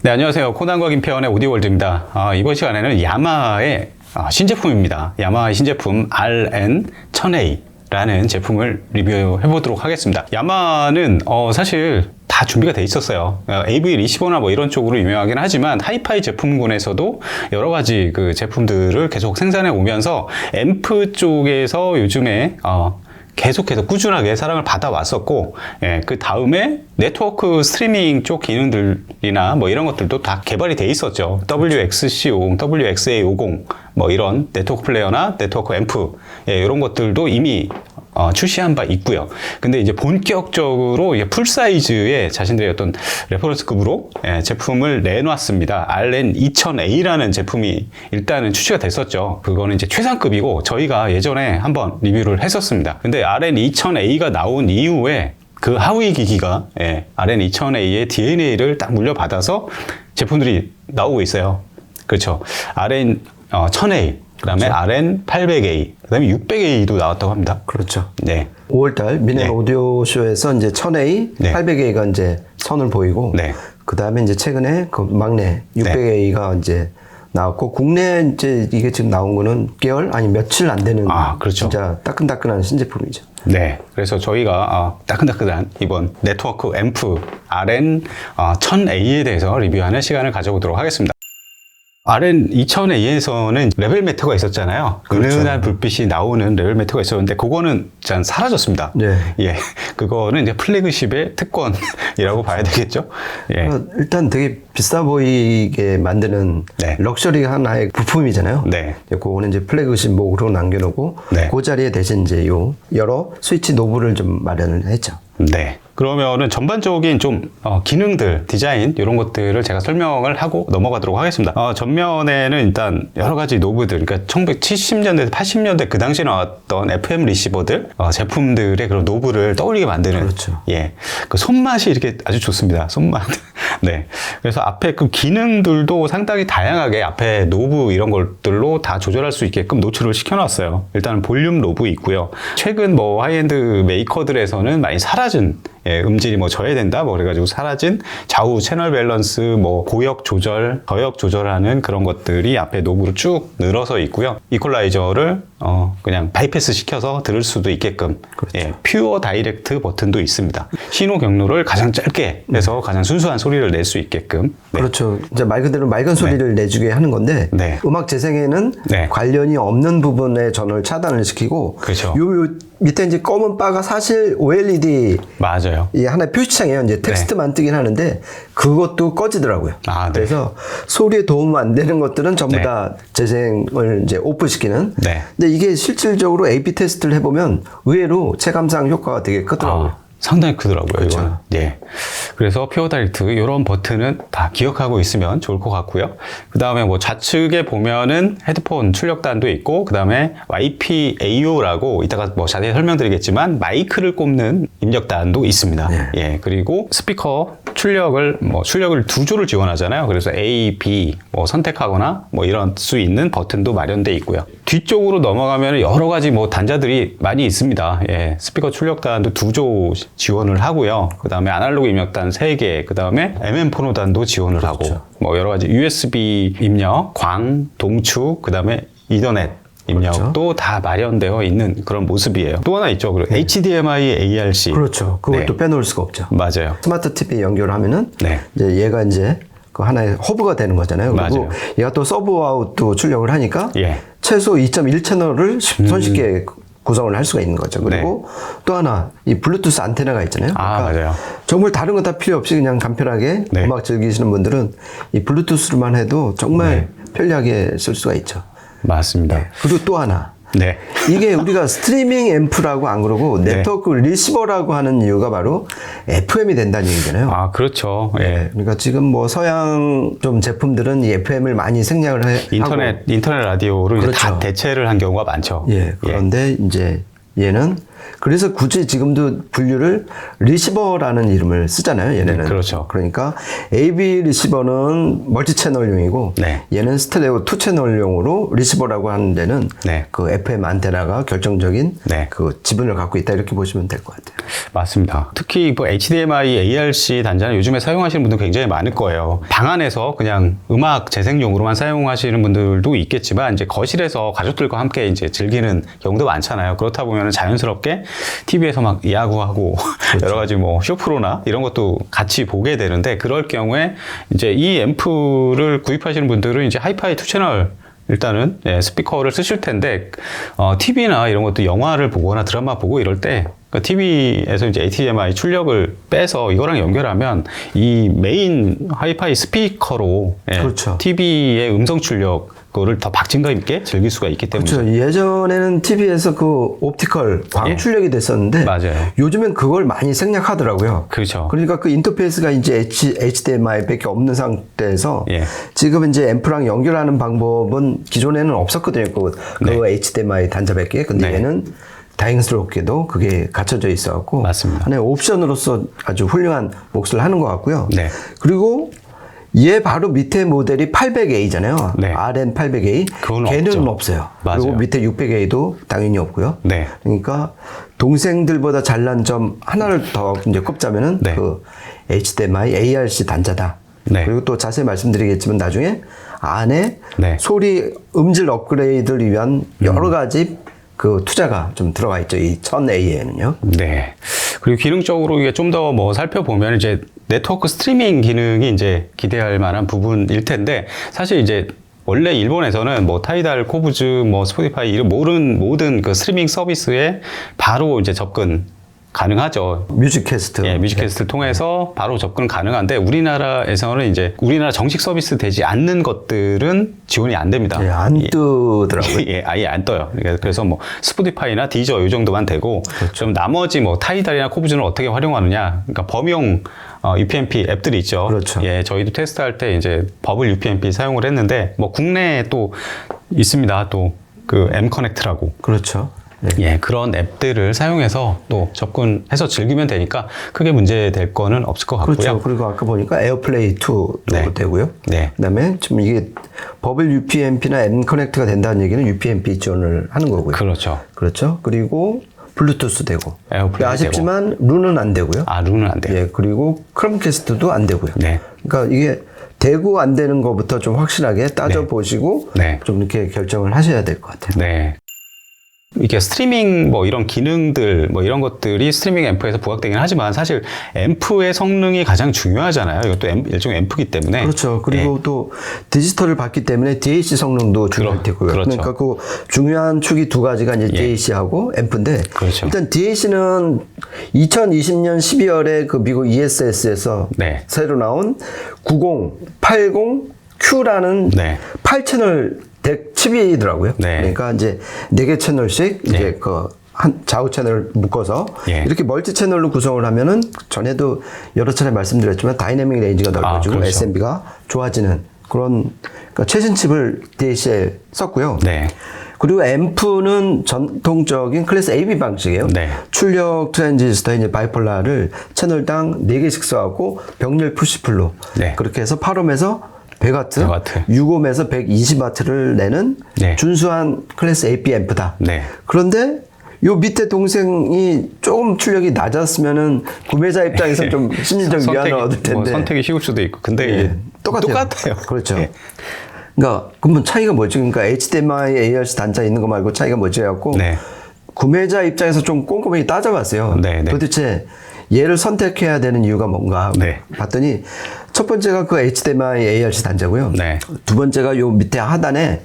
네, 안녕하세요. 코난과 김태원의 오디오월드입니다. 이번 시간에는 야마하의 신제품입니다. 야마하의 신제품 RN1000A라는 제품을 리뷰해 보도록 하겠습니다. 야마하는 사실 다 준비가 돼 있었어요. AV 리시버나 뭐 이런 쪽으로 유명하긴 하지만 하이파이 제품군에서도 여러 가지 그 제품들을 계속 생산해 오면서 앰프 쪽에서 요즘에 계속해서 꾸준하게 사랑을 받아왔었고, 그 다음에 네트워크 스트리밍 쪽 기능들이나 뭐 이런 것들도 다 개발이 돼 있었죠. WXC50, WXA50 뭐 이런 네트워크 플레이어나 네트워크 앰프 이런 것들도 이미 출시한 바 있고요. 근데 이제 본격적으로 풀 사이즈의 자신들의 어떤 레퍼런스급으로 제품을 내놨습니다. RN2000A라는 제품이 일단은 출시가 됐었죠. 그거는 이제 최상급이고 저희가 예전에 한번 리뷰를 했었습니다. 근데 RN2000A가 나온 이후에 그 하위 기기가 RN2000A의 DNA를 딱 물려받아서 제품들이 나오고 있어요. 그렇죠. RN1000A 그 다음에 그렇죠. RN800A, 그 다음에 600A도 나왔다고 합니다. 그렇죠. 네. 5월달 미넨 오디오 쇼에서 이제 1000A, 800A가 이제 선을 보이고, 그 다음에 이제 최근에 그 막내 600A가 이제 나왔고, 국내 이제 이게 지금 나온 거는 6개월 아니 며칠 안 되는 그렇죠. 진짜 따끈따끈한 신제품이죠. 네. 그래서 저희가 따끈따끈한 이번 네트워크 앰프 RN1000A에 대해서 리뷰하는 시간을 가져보도록 하겠습니다. RN2000A에서는 레벨 매터가 있었잖아요. 그렇죠. 은은한 불빛이 나오는 레벨 매터가 있었는데 그거는 전 사라졌습니다. 네. 그거는 이제 플래그십의 특권이라고 봐야 되겠죠. 일단 되게 비싸 보이게 만드는 럭셔리 하나의 부품이잖아요. 그거는 이제 플래그십 목으로 남겨놓고 그 자리에 대신 이제 요 여러 스위치 노브를 좀 마련을 했죠. 그러면은 전반적인 좀 기능들, 디자인 이런 것들을 제가 설명을 하고 넘어가도록 하겠습니다. 전면에는 일단 여러 가지 노브들, 그러니까 1970년대, 80년대 그 당시에 나왔던 FM 리시버들 제품들의 그런 노브를 떠올리게 만드는 그 손맛이 이렇게 아주 좋습니다. 손맛. 그래서 앞에 그 기능들도 상당히 다양하게 앞에 노브 이런 것들로 다 조절할 수 있게끔 노출을 시켜놨어요. 일단 볼륨 노브 있고요. 최근 뭐 하이엔드 메이커들에서는 많이 사라진 음질이 뭐 저해된다 뭐 그래가지고 사라진 좌우 채널 밸런스 뭐 고역 조절, 저역 조절하는 그런 것들이 앞에 노브로 쭉 늘어서 있고요. 이퀄라이저를 그냥 바이패스 시켜서 들을 수도 있게끔 퓨어 다이렉트 버튼도 있습니다. 신호 경로를 가장 짧게 해서 가장 순수한 소리를 낼 수 있게끔. 그렇죠. 이제 말 그대로 맑은 소리를 내주게 하는 건데 음악 재생에는 관련이 없는 부분의 전원을 차단을 시키고 요 밑에 이제 검은 바가 사실 OLED 맞아요. 이 하나의 표시창이에요. 이제 텍스트만 뜨긴 하는데 그것도 꺼지더라고요. 그래서 소리에 도움 안 되는 것들은 전부 다 재생을 이제 오프시키는. 근데 이게 실질적으로 A/B 테스트를 해보면 의외로 체감상 효과가 되게 크더라고요. 상당히 크더라고요. 이거는. 그래서 퓨어 다이렉트 이런 버튼은 다 기억하고 있으면 좋을 것 같고요. 그 다음에 뭐 좌측에 보면은 헤드폰 출력단도 있고, 그 다음에 YPAO라고 이따가 뭐 자세히 설명드리겠지만 마이크를 꼽는 입력단도 있습니다. 그리고 스피커 출력을 두 조를 지원하잖아요. 그래서 A, B 뭐 선택하거나 뭐 이런 수 있는 버튼도 마련돼 있고요. 뒤쪽으로 넘어가면 여러 가지 뭐 단자들이 많이 있습니다. 스피커 출력단도 2조 지원을 하고요. 그 다음에 아날로그 입력단 3개, 그 다음에 MM 포노단도 지원을 하고, 뭐 여러 가지 USB 입력, 광, 동축, 그 다음에 이더넷 입력도 다 마련되어 있는 그런 모습이에요. 또 하나 있죠. 그리고 HDMI, ARC. 그렇죠. 그것도 빼놓을 수가 없죠. 맞아요. 스마트 TV 연결하면은 이제 얘가 이제 그 하나의 허브가 되는 거잖아요. 그리고 얘가 또 서브 아웃도 출력을 하니까 최소 2.1 채널을 손쉽게 구성을 할 수가 있는 거죠. 그리고 또 하나 이 블루투스 안테나가 있잖아요. 그러니까 정말 다른 거 다 필요 없이 그냥 간편하게 음악 즐기시는 분들은 이 블루투스로만 해도 정말 편리하게 쓸 수가 있죠. 맞습니다. 그리고 또 하나. 이게 우리가 스트리밍 앰프라고 안 그러고 네트워크 리시버라고 하는 이유가 바로 FM이 된다는 얘기잖아요. 그렇죠. 그러니까 지금 뭐 서양 좀 제품들은 이 FM을 많이 생략을 하고 인터넷 라디오를 이제 다 대체를 한 경우가 많죠. 그런데 이제 얘는 그래서 굳이 지금도 분류를 리시버라는 이름을 쓰잖아요. 얘네는. 그러니까 AV 리시버는 멀티 채널용이고 얘는 스테레오 2 채널용으로 리시버라고 하는 데는 그 FM 안테나가 결정적인 그 지분을 갖고 있다 이렇게 보시면 될 것 같아요. 맞습니다. 특히 뭐 HDMI, ARC 단자는 요즘에 사용하시는 분들 굉장히 많을 거예요. 방 안에서 그냥 음악 재생용으로만 사용하시는 분들도 있겠지만 이제 거실에서 가족들과 함께 이제 즐기는 경우도 많잖아요. 그렇다 보면 자연스럽게 TV에서 막 야구하고 그렇죠. 여러 가지 뭐 쇼프로나 이런 것도 같이 보게 되는데 그럴 경우에 이제 이 앰프를 구입하시는 분들은 이제 하이파이 2채널 일단은 스피커를 쓰실 텐데 TV나 이런 것도 영화를 보거나 드라마 보고 이럴 때 TV에서 이제 HDMI 출력을 빼서 이거랑 연결하면 이 메인 하이파이 스피커로 그렇죠. TV의 음성 출력 그거를 더 박진감 있게 즐길 수가 있기 때문에 그렇죠. 예전에는 TV에서 그 옵티컬 광 출력이 됐었는데 맞아요. 요즘엔 그걸 많이 생략하더라고요. 그렇죠. 그러니까 그 인터페이스가 이제 HDMI밖에 없는 상태에서 지금 이제 앰프랑 연결하는 방법은 기존에는 없었거든요. 그 HDMI 단자밖에. 근데 얘는 다행스럽게도 그게 갖춰져 있어갖고 맞습니다. 하나의 옵션으로서 아주 훌륭한 몫을 하는 것 같고요. 네. 그리고 얘 바로 밑에 모델이 800A잖아요. 네. RN800A. 걔는 없어요. 맞아요. 그리고 밑에 600A도 당연히 없고요. 네. 그러니까 동생들보다 잘난 점 하나를 더 이제 꼽자면은 그 HDMI, ARC 단자다. 그리고 또 자세히 말씀드리겠지만 나중에 안에 소리 음질 업그레이드를 위한 여러 가지 그 투자가 좀 들어가 있죠. 이 1000A에는요. 네. 그리고 기능적으로 이게 좀 더 뭐 살펴보면 이제 네트워크 스트리밍 기능이 이제 기대할 만한 부분일 텐데 사실 이제 원래 일본에서는 뭐 타이달, 코브즈, 뭐 스포티파이 이런 모든 그 스트리밍 서비스에 바로 이제 접근 가능하죠. 뮤직캐스트. 예, 뮤직캐스트를 통해서 바로 접근 가능한데 우리나라에서는 이제 우리나라 정식 서비스 되지 않는 것들은 지원이 안 됩니다. 예, 안 뜨더라고요. 예, 아예 안 떠요. 그래서 뭐 스포티파이나 디저 이 정도만 되고 좀 나머지 뭐 타이달이나 코브즈는 어떻게 활용하느냐. 그러니까 범용 UPnP 앱들이 있죠. 그렇죠. 예, 저희도 테스트할 때 이제 버블 UPnP 사용을 했는데 뭐 국내에 또 있습니다. 또 그 M커넥트라고. 그렇죠. 예, 그런 앱들을 사용해서 또 접근해서 즐기면 되니까 크게 문제될 거는 없을 것 같고요. 그렇죠. 그리고 아까 보니까 에어플레이 2도 되고요. 그다음에 지금 이게 버블 UPnP나 M커넥트가 된다는 얘기는 UPnP 지원을 하는 거고요. 그렇죠. 그렇죠. 그리고 블루투스 되고. 에어플레이 아쉽지만 룬은 안 되고요. 룬은 안 돼요. 예, 그리고 크롬캐스트도 안 되고요. 네. 그러니까 이게 되고 안 되는 것부터 좀 확실하게 따져보시고 좀 이렇게 결정을 하셔야 될 것 같아요. 네. 이게 스트리밍 뭐 이런 기능들 뭐 이런 것들이 스트리밍 앰프에서 부각되긴 하지만 사실 앰프의 성능이 가장 중요하잖아요. 이것도 일종의 앰프기 때문에. 그렇죠. 그리고 또 디지털을 받기 때문에 DAC 성능도 중요할 테고요. 그렇죠. 그러니까 그 중요한 축이 두 가지가 이제 DAC하고 앰프인데 일단 DAC는 2020년 12월에 그 미국 ESS에서 새로 나온 9080Q라는 8채널 덱 칩이더라고요. 그러니까 이제 4개 채널씩 이제 그 한 좌우 채널을 묶어서 이렇게 멀티 채널로 구성을 하면은 전에도 여러 차례 말씀드렸지만 다이내믹 레인지가 넓어지고 SMB가 좋아지는 그런 그러니까 최신 칩을 DAC에 썼고요. 그리고 앰프는 전통적인 클래스 AB 방식이에요. 출력 트랜지스터 이제 바이폴라를 채널당 4개씩 써갖고 병렬 푸시풀로 그렇게 해서 8옴에서 100W, 6옴에서 120W를 내는 준수한 클래스 AP 앰프다. 그런데 요 밑에 동생이 조금 출력이 낮았으면은 구매자 입장에서 좀 심리적 위안을 얻을 텐데. 뭐 선택이 쉬울 수도 있고. 근데 이게 똑같아요. 그렇죠. 그러니까 그러면 차이가 뭐지? 그러니까 HDMI, ARC 단자 있는 거 말고 차이가 뭐지? 해갖고 구매자 입장에서 좀 꼼꼼히 따져봤어요. 도대체 얘를 선택해야 되는 이유가 뭔가 봤더니 첫 번째가 그 HDMI ARC 단자고요. 두 번째가 요 밑에 하단에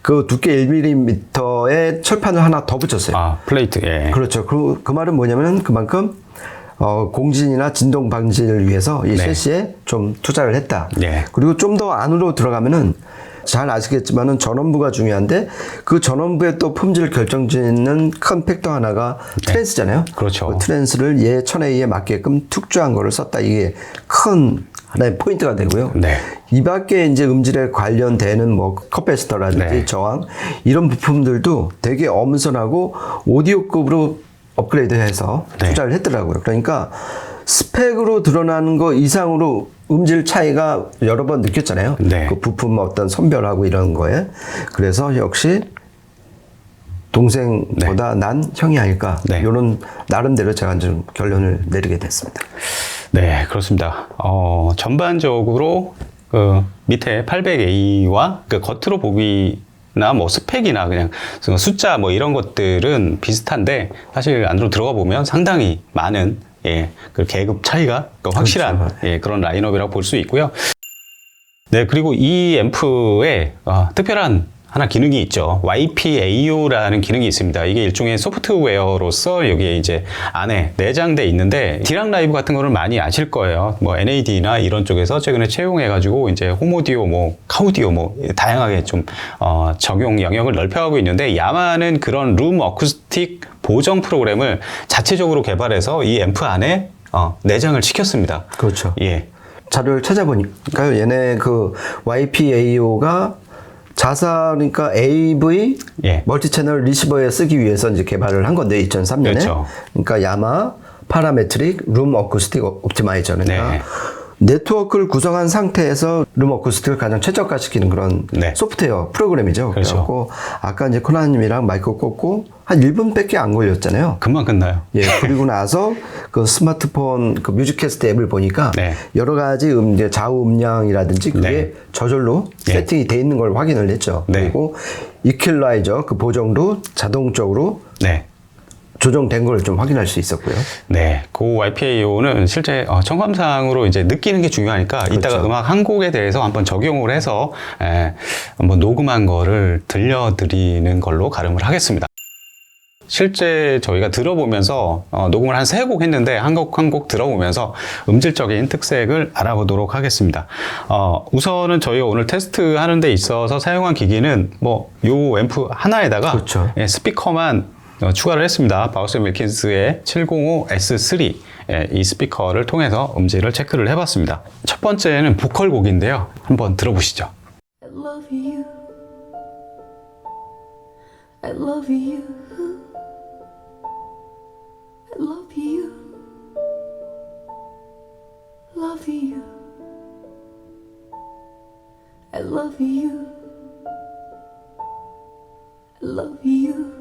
그 두께 1mm의 철판을 하나 더 붙였어요. 플레이트. 그렇죠. 그 말은 뭐냐면은 그만큼 공진이나 진동 방지를 위해서 이 셰시에 좀 투자를 했다. 그리고 좀 더 안으로 들어가면은 잘 아시겠지만은 전원부가 중요한데 그 전원부의 또 품질 결정짓는 큰 팩터 하나가 트랜스잖아요. 그렇죠. 그 트랜스를 얘 1000A에 맞게끔 특조한 거를 썼다. 이게 큰 하나의 포인트가 되고요. 이 밖에 이제 음질에 관련되는 뭐 커패시터라든지 저항 이런 부품들도 되게 엄선하고 오디오급으로 업그레이드해서 투자를 했더라고요. 그러니까 스펙으로 드러나는 거 이상으로 음질 차이가 여러 번 느꼈잖아요. 그 부품 어떤 선별하고 이런 거에. 그래서 역시 동생보다 난 형이 아닐까. 이런 나름대로 제가 좀 결론을 내리게 됐습니다. 네, 그렇습니다. 전반적으로 그 밑에 800A와 그 겉으로 보기나 뭐 스펙이나 그냥 숫자 뭐 이런 것들은 비슷한데 사실 안으로 들어가 보면 상당히 많은 그 계급 차이가 확실한 그렇죠. 그런 라인업이라고 볼 수 있고요. 네, 그리고 이 앰프에 특별한 하나 기능이 있죠. YPAO라는 기능이 있습니다. 이게 일종의 소프트웨어로서 여기에 이제 안에 내장돼 있는데 D락 라이브 같은 거를 많이 아실 거예요. 뭐 NAD나 이런 쪽에서 최근에 채용해가지고 이제 홈오디오, 뭐 카우디오, 뭐 다양하게 좀 적용 영역을 넓혀가고 있는데 야마는 그런 룸 어쿠스틱 보정 프로그램을 자체적으로 개발해서 이 앰프 안에 내장을 시켰습니다. 그렇죠. 예. 자료를 찾아보니까요, 얘네 그 YPAO가 자사, 그러니까 AV 멀티채널 리시버에 쓰기 위해서 이제 개발을 한 건데, 2003년에. 그렇죠. 그러니까 야마 파라메트릭 룸 어쿠스틱 옵티마이저. 그러니까 네트워크를 구성한 상태에서 룸 어쿠스틱을 가장 최적화시키는 그런 소프트웨어 프로그램이죠. 그렇죠. 그래갖고 아까 이제 코나님이랑 마이크 꽂고 한 1분밖에 안 걸렸잖아요. 금방 끝나요. 예, 그리고 나서 그 스마트폰 그 뮤직캐스트 앱을 보니까 여러 가지 이제 좌우 음량이라든지 그게 저절로 세팅이 돼 있는 걸 확인을 했죠. 그리고 이퀄라이저 그 보정도 자동적으로 조정된 걸 좀 확인할 수 있었고요. 네, 그 YPAO는 실제 청감상으로 이제 느끼는 게 중요하니까 그렇죠. 이따가 음악 한 곡에 대해서 한번 적용을 해서 한번 녹음한 거를 들려드리는 걸로 가름을 하겠습니다. 실제 저희가 들어보면서 녹음을 한 3곡 했는데 한 곡 한 곡 들어보면서 음질적인 특색을 알아보도록 하겠습니다. 우선은 저희가 오늘 테스트 하는 데 있어서 사용한 기기는 뭐 요 앰프 하나에다가 스피커만 추가를 했습니다. 바우스 윌킨스의 705S3 이 스피커를 통해서 음질을 체크를 해봤습니다. 첫 번째는 보컬 곡인데요. 한번 들어보시죠. I love you. I love you. I love you. Love you. I love you. I love you.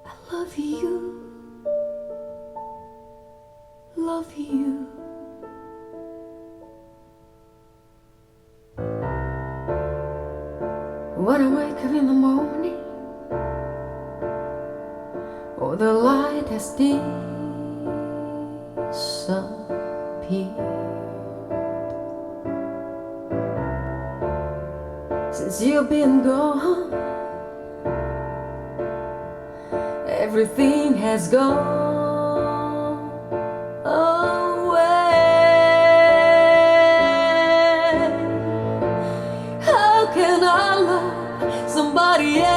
I love you. Love you. When I wake up in the morning, oh, the light has disappeared. Since you've been gone, everything has gone away. How can I love somebody else?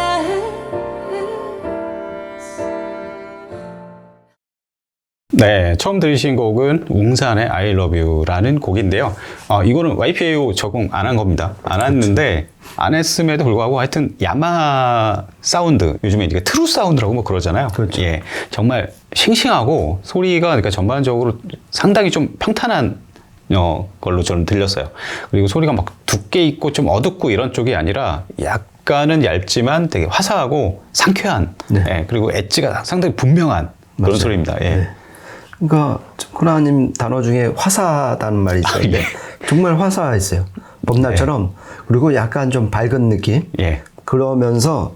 네, 처음 들으신 곡은 웅산의 I Love You라는 곡인데요. 이거는 YPAO 적용 안 한 겁니다. 안 했는데 안 했음에도 불구하고 하여튼 야마 사운드, 요즘에 이게 트루 사운드라고 뭐 그러잖아요. 그렇죠. 예, 정말 싱싱하고 소리가 그러니까 전반적으로 상당히 좀 평탄한 걸로 저는 들렸어요. 그리고 소리가 막 두께 있고 좀 어둡고 이런 쪽이 아니라 약간은 얇지만 되게 화사하고 상쾌한, 그리고 엣지가 상당히 분명한 그런 맞아요. 소리입니다. 예. 그러니까 코나님 단어 중에 화사하다는 말이 있었는데 정말 화사했어요. 봄날처럼. 그리고 약간 좀 밝은 느낌. 그러면서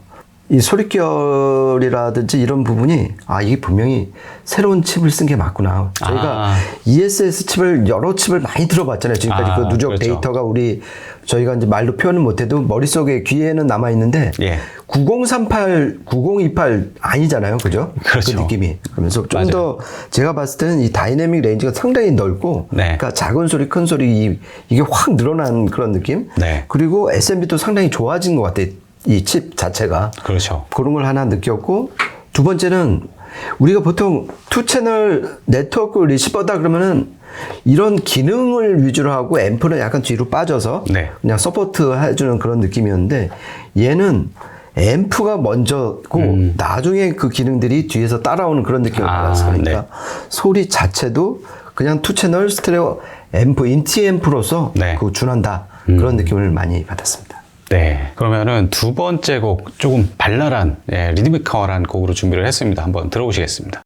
이 소리결이라든지 이런 부분이 이게 분명히 새로운 칩을 쓴 게 맞구나. 저희가 ESS 칩을 여러 칩을 많이 들어봤잖아요. 지금까지 그 누적 데이터가 저희가 이제 말로 표현은 못해도 머릿속에 귀에는 남아 있는데 9038, 9028 아니잖아요. 그죠? 그렇죠. 그 느낌이. 그러면서 좀 더 제가 봤을 때는 이 다이내믹 레인지가 상당히 넓고 그러니까 작은 소리, 큰 소리 이게 확 늘어난 그런 느낌. 그리고 SMB도 상당히 좋아진 것 같아요. 이 칩 자체가. 그렇죠. 그런 걸 하나 느꼈고, 두 번째는 우리가 보통 투 채널 네트워크 리시버다 그러면은 이런 기능을 위주로 하고 앰프는 약간 뒤로 빠져서 그냥 서포트 해주는 그런 느낌이었는데 얘는 앰프가 먼저고 나중에 그 기능들이 뒤에서 따라오는 그런 느낌을 받았어요. 그러니까 소리 자체도 그냥 투 채널 스테레오 앰프, 인티 앰프로서 그 준한다. 그런 느낌을 많이 받았습니다. 네, 그러면은 두 번째 곡 조금 발랄한 리드미컬한 곡으로 준비를 했습니다. 한번 들어보시겠습니다.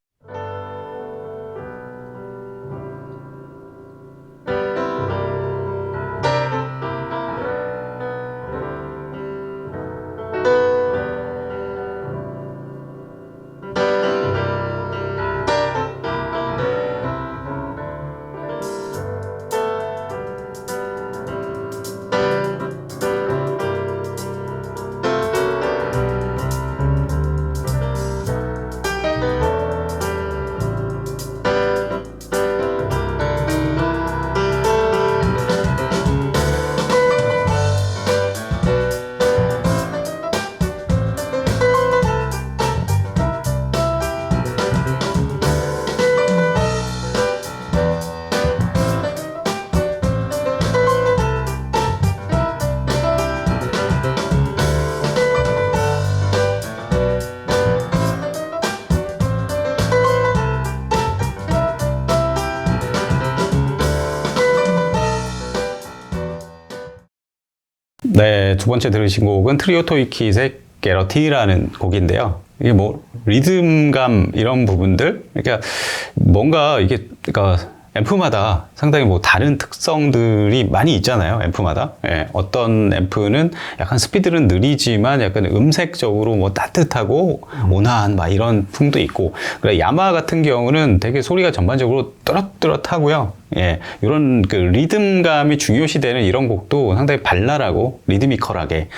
네, 두 번째 들으신 곡은 트리오 토이킷의 게러티라는 곡인데요. 이게 뭐 리듬감 이런 부분들, 그러니까 뭔가 이게 그러니까 앰프마다 상당히 뭐 다른 특성들이 많이 있잖아요. 앰프마다. 예, 어떤 앰프는 약간 스피드는 느리지만 약간 음색적으로 뭐 따뜻하고 온화한 막 이런 풍도 있고, 그래 야마 같은 경우는 되게 소리가 전반적으로 또렷또렷하고요. 예, 이런 그 리듬감이 중요시되는 이런 곡도 상당히 발랄하고 리드미컬하게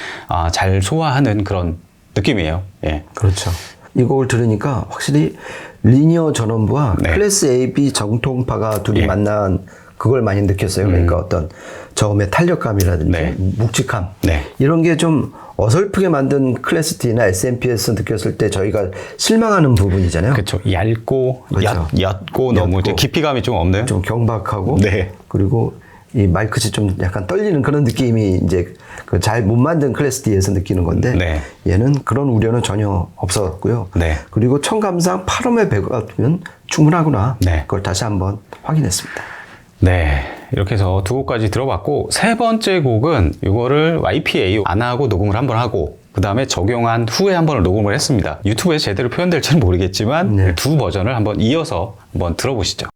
잘 소화하는 그런 느낌이에요. 예. 그렇죠. 이 곡을 들으니까 확실히 리니어 전원부와 네. 클래스 AB 정통파가 둘이 예. 만난 그걸 많이 느꼈어요. 그러니까 어떤 저음의 탄력감이라든지 네. 묵직함 네. 이런 게 좀 어설프게 만든 클래스 D나 SMP에서 느꼈을 때 저희가 실망하는 부분이잖아요. 그렇죠. 얇고 그렇죠. 옅고 너무 이제 깊이감이 좀 없는. 좀 경박하고 네. 그리고 이 마이크치 좀 약간 떨리는 그런 느낌이 이제 그 잘 못 만든 클래스 D에서 느끼는 건데 네. 얘는 그런 우려는 전혀 없었고요. 네. 그리고 청감상 8음의 배가면 충분하구나. 네. 그걸 다시 한번 확인했습니다. 네, 이렇게 해서 두 곡까지 들어봤고, 세 번째 곡은 이거를 YPA 안 하고 녹음을 한번 하고 그 다음에 적용한 후에 한 번을 녹음을 했습니다. 유튜브에 제대로 표현될지는 모르겠지만 네. 두 버전을 한번 이어서 한번 들어보시죠.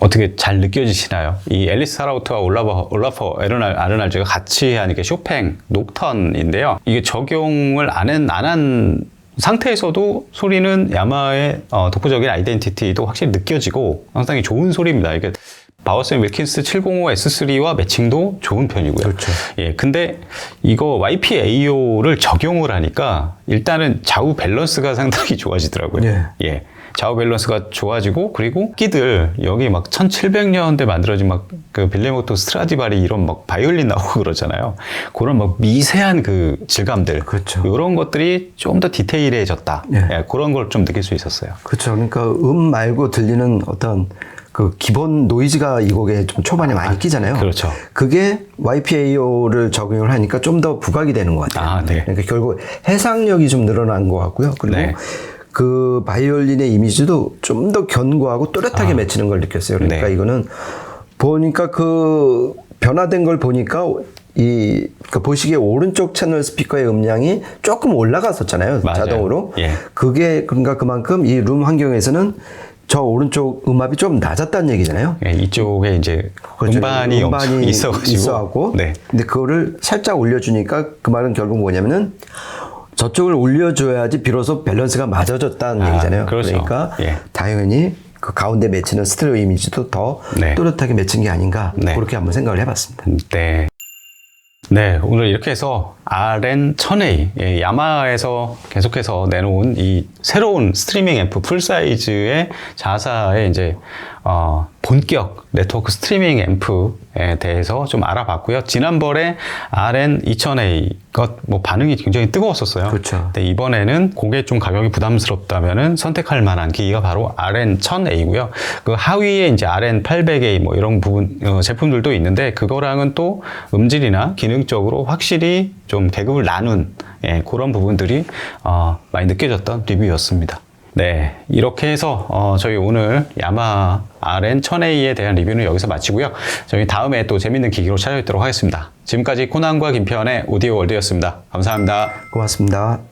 어떻게 잘 느껴지시나요? 이 앨리스 사라우트와 올라퍼 아르날즈가 같이 한 이게 쇼팽 녹턴인데요. 이게 적용을 안 한 상태에서도 소리는 야마의 독보적인 아이덴티티도 확실히 느껴지고 상당히 좋은 소리입니다. 이게 바우센 윌킨스 705S3와 매칭도 좋은 편이고요. 그렇죠. 예, 근데 이거 YPAO를 적용을 하니까 일단은 좌우 밸런스가 상당히 좋아지더라고요. 예. 예. 좌우 밸런스가 좋아지고, 그리고 끼들 여기 막 1700년대 만들어진 막 그 빌레모토 스트라디바리 이런 막 바이올린 나오고 그러잖아요. 그런 막 미세한 그 질감들, 그렇죠. 이런 것들이 좀 더 디테일해졌다. 예. 예, 그런 걸 좀 느낄 수 있었어요. 그렇죠. 그러니까 말고 들리는 어떤 그 기본 노이즈가 이 곡에 좀 초반에 많이 끼잖아요. 그렇죠. 그게 YPAO를 적용을 하니까 좀 더 부각이 되는 것 같아요. 아, 네. 그러니까 결국 해상력이 좀 늘어난 것 같고요. 그리고 네. 그 바이올린의 이미지도 좀 더 견고하고 또렷하게 맺히는 걸 느꼈어요. 그러니까 네. 이거는 보니까 그 변화된 걸 보니까 그 보시기에 오른쪽 채널 스피커의 음량이 조금 올라갔었잖아요. 맞아요. 자동으로. 예. 그게 그러니까 그만큼 이 룸 환경에서는 저 오른쪽 음압이 좀 낮았다는 얘기잖아요. 예, 이쪽에 이제 그렇죠. 음반이 엄청 있어가지고. 있어갖고. 네. 근데 그거를 살짝 올려주니까 그 말은 결국 뭐냐면은 저쪽을 올려줘야지 비로소 밸런스가 맞아졌다는 얘기잖아요. 그렇죠. 그러니까 예. 당연히 그 가운데 맺히는 스테레오 이미지도 더 네. 또렷하게 맺힌 게 아닌가 네. 그렇게 한번 생각을 해봤습니다. 네. 네, 오늘 이렇게 해서 RN1000A, 예, 야마하에서 계속해서 내놓은 이 새로운 스트리밍 앰프 풀사이즈의 자사의 이제, 본격 네트워크 스트리밍 앰프에 대해서 좀 알아봤고요. 지난번에 RN2000A가 뭐 반응이 굉장히 뜨거웠었어요. 그렇죠. 근데 이번에는 그게 좀 가격이 부담스럽다면은 선택할 만한 기기가 바로 RN1000A고요. 그 하위에 이제 RN800A 뭐 이런 부분, 제품들도 있는데 그거랑은 또 음질이나 기능적으로 확실히 좀 계급을 나눈, 예, 그런 부분들이, 많이 느껴졌던 리뷰였습니다. 네, 이렇게 해서 저희 오늘 야마하 RN1000A에 대한 리뷰는 여기서 마치고요. 저희 다음에 또 재밌는 기기로 찾아뵙도록 하겠습니다. 지금까지 코난과 김태환의 오디오 월드였습니다. 감사합니다. 고맙습니다.